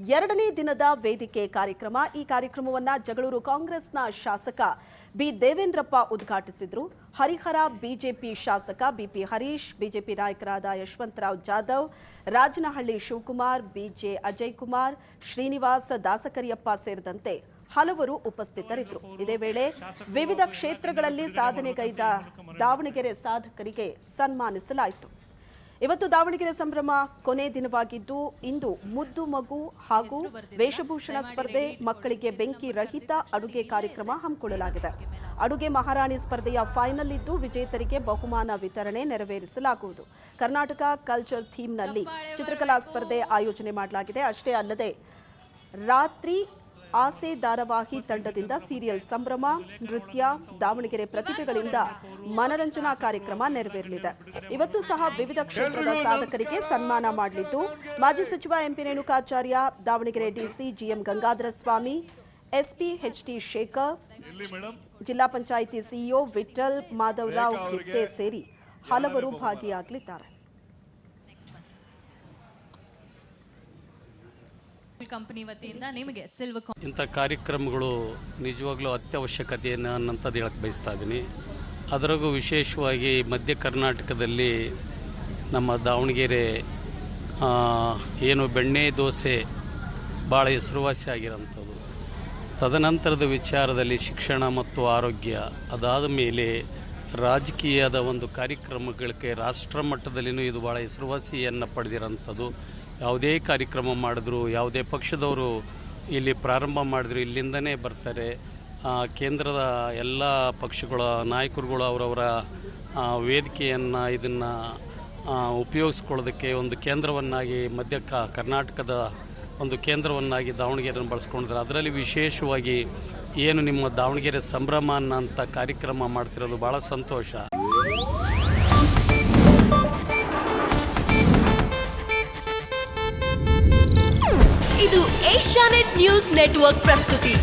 ಎರಡನೇ ದಿನದ ವೇದಿಕೆ ಕಾರ್ಯಕ್ರಮ. ಈ ಕಾರ್ಯಕ್ರಮವನ್ನು ಜಗಳೂರು ಕಾಂಗ್ರೆಸ್ನ ಶಾಸಕ ಬಿ ದೇವೇಂದ್ರಪ್ಪ ಉದ್ಘಾಟಿಸಿದರು. ಹರಿಹರ ಬಿಜೆಪಿ ಶಾಸಕ ಬಿಪಿ ಹರೀಶ್, ಬಿಜೆಪಿ ನಾಯಕರಾದ ಯಶವಂತರಾವ್ ಜಾಧವ್, ರಾಜನಹಳ್ಳಿ ಶಿವಕುಮಾರ್, ಬಿಜೆ ಅಜಯ್ ಕುಮಾರ್, ಶ್ರೀನಿವಾಸ್ ದಾಸಕರಿಯಪ್ಪ ಸೇರಿದಂತೆ ಹಲವರು ಉಪಸ್ಥಿತರಿದ್ದರು. ಇದೇ ವೇಳೆ ವಿವಿಧ ಕ್ಷೇತ್ರಗಳಲ್ಲಿ ಸಾಧನೆಗೈದ ದಾವಣಗೆರೆ ಸಾಧಕರಿಗೆ ಸನ್ಮಾನಿಸಲಾಯಿತು. ಇವತ್ತು ದಾವಣಗೆರೆ ಸಂಭ್ರಮ ಕೊನೆ ದಿನವಾಗಿದ್ದು ಇಂದು ಮುದ್ದು ಮಗು ಹಾಗೂ ವೇಷಭೂಷಣ ಸ್ಪರ್ಧೆ, ಮಕ್ಕಳಿಗೆ ಬೆಂಕಿ ರಹಿತ ಅಡುಗೆ ಕಾರ್ಯಕ್ರಮ ಹಮ್ಮಿಕೊಳ್ಳಲಾಗಿದೆ. ಅಡುಗೆ ಮಹಾರಾಣಿ ಸ್ಪರ್ಧೆಯ ಫೈನಲ್ ಇದ್ದು ವಿಜೇತರಿಗೆ ಬಹುಮಾನ ವಿತರಣೆ ನೆರವೇರಿಸಲಾಗುವುದು. ಕರ್ನಾಟಕ ಕಲ್ಚರ್ ಥೀಮ್ನಲ್ಲಿ ಚಿತ್ರಕಲಾ ಸ್ಪರ್ಧೆ ಆಯೋಜನೆ ಮಾಡಲಾಗಿದೆ. ಅಷ್ಟೇ ಅಲ್ಲದೆ ರಾತ್ರಿ ಆಸೆ ಧಾರಾವಾಹಿ ತಂಡದಿಂದ ಸೀರಿಯಲ್ ಸಂಭ್ರಮ, ನೃತ್ಯ, ದಾವಣಗೆರೆ ಪ್ರತಿಭೆಗಳಿಂದ ಮನರಂಜನಾ ಕಾರ್ಯಕ್ರಮ ನೆರವೇರಲಿದೆ. ಇವತ್ತು ಸಹ ವಿವಿಧ ಕ್ಷೇತ್ರದ ಸಾಧಕರಿಗೆ ಸನ್ಮಾನ ಮಾಡಲಿದ್ದು ಮಾಜಿ ಸಚಿವ MP Renukacharya, Davanagere DC GM Gangadhara Swamy, SP HT Shekhar, zilla panchayat CEO Vithal Madhavrao Gitte ಸೇರಿ ಹಲವರು ಭಾಗಿಯಾಗಲಿದ್ದಾರೆ. ಕಂಪನಿ ವತಿಯಿಂದ ನಿಮಗೆ ಸಿಲ್ವರ್ ಇಂಥ ಕಾರ್ಯಕ್ರಮಗಳು ನಿಜವಾಗ್ಲೂ ಅತ್ಯವಶ್ಯಕತೆಯನ್ನು ಅನ್ನಂಥದ್ದು ಹೇಳಕ್ಕೆ ಬಯಸ್ತಾ ಇದ್ದೀನಿ. ಅದರಾಗೂ ವಿಶೇಷವಾಗಿ ಮಧ್ಯ ಕರ್ನಾಟಕದಲ್ಲಿ ನಮ್ಮ ದಾವಣಗೆರೆ ಏನು ಬೆಣ್ಣೆ ದೋಸೆ ಭಾಳ ಹೆಸರುವಾಸಿ ಆಗಿರೋಂಥದ್ದು. ತದನಂತರದ ವಿಚಾರದಲ್ಲಿ ಶಿಕ್ಷಣ ಮತ್ತು ಆರೋಗ್ಯ, ಅದಾದ ಮೇಲೆ ರಾಜಕೀಯದ ಒಂದು ಕಾರ್ಯಕ್ರಮಗಳಿಗೆ ರಾಷ್ಟ್ರ ಮಟ್ಟದಲ್ಲಿಯೂ ಇದು ಭಾಳ ಹೆಸರುವಾಸಿಯನ್ನು ಪಡೆದಿರೋಂಥದ್ದು. ಯಾವುದೇ ಕಾರ್ಯಕ್ರಮ ಮಾಡಿದ್ರು, ಯಾವುದೇ ಪಕ್ಷದವರು ಇಲ್ಲಿ ಪ್ರಾರಂಭ ಮಾಡಿದ್ರು ಇಲ್ಲಿಂದನೇ ಬರ್ತಾರೆ. ಕೇಂದ್ರದ ಎಲ್ಲ ಪಕ್ಷಗಳ ನಾಯಕರುಗಳು ಅವರವರ ವೇದಿಕೆಯನ್ನು ಇದನ್ನು ಉಪಯೋಗಿಸ್ಕೊಳ್ಳೋದಕ್ಕೆ ಒಂದು ಕೇಂದ್ರವನ್ನಾಗಿ ಮಧ್ಯ ಕರ್ನಾಟಕದ ಒಂದು ಕೇಂದ್ರವನ್ನಾಗಿ ದಾವಣಗೆರೆಯನ್ನು ಬಳಸ್ಕೊಂಡಿದ್ದಾರೆ. ಅದರಲ್ಲಿ ವಿಶೇಷವಾಗಿ ಏನು ನಿಮ್ಮ ದಾವಣಗೆರೆ ಸಂಭ್ರಮ ಅನ್ನೋಂಥ ಕಾರ್ಯಕ್ರಮ ಮಾಡ್ತಿರೋದು ಭಾಳ ಸಂತೋಷ. ಇದು ಏಷ್ಯಾನೆಟ್ ನ್ಯೂಸ್ ನೆಟ್ವರ್ಕ್ ಪ್ರಸ್ತುತಿ.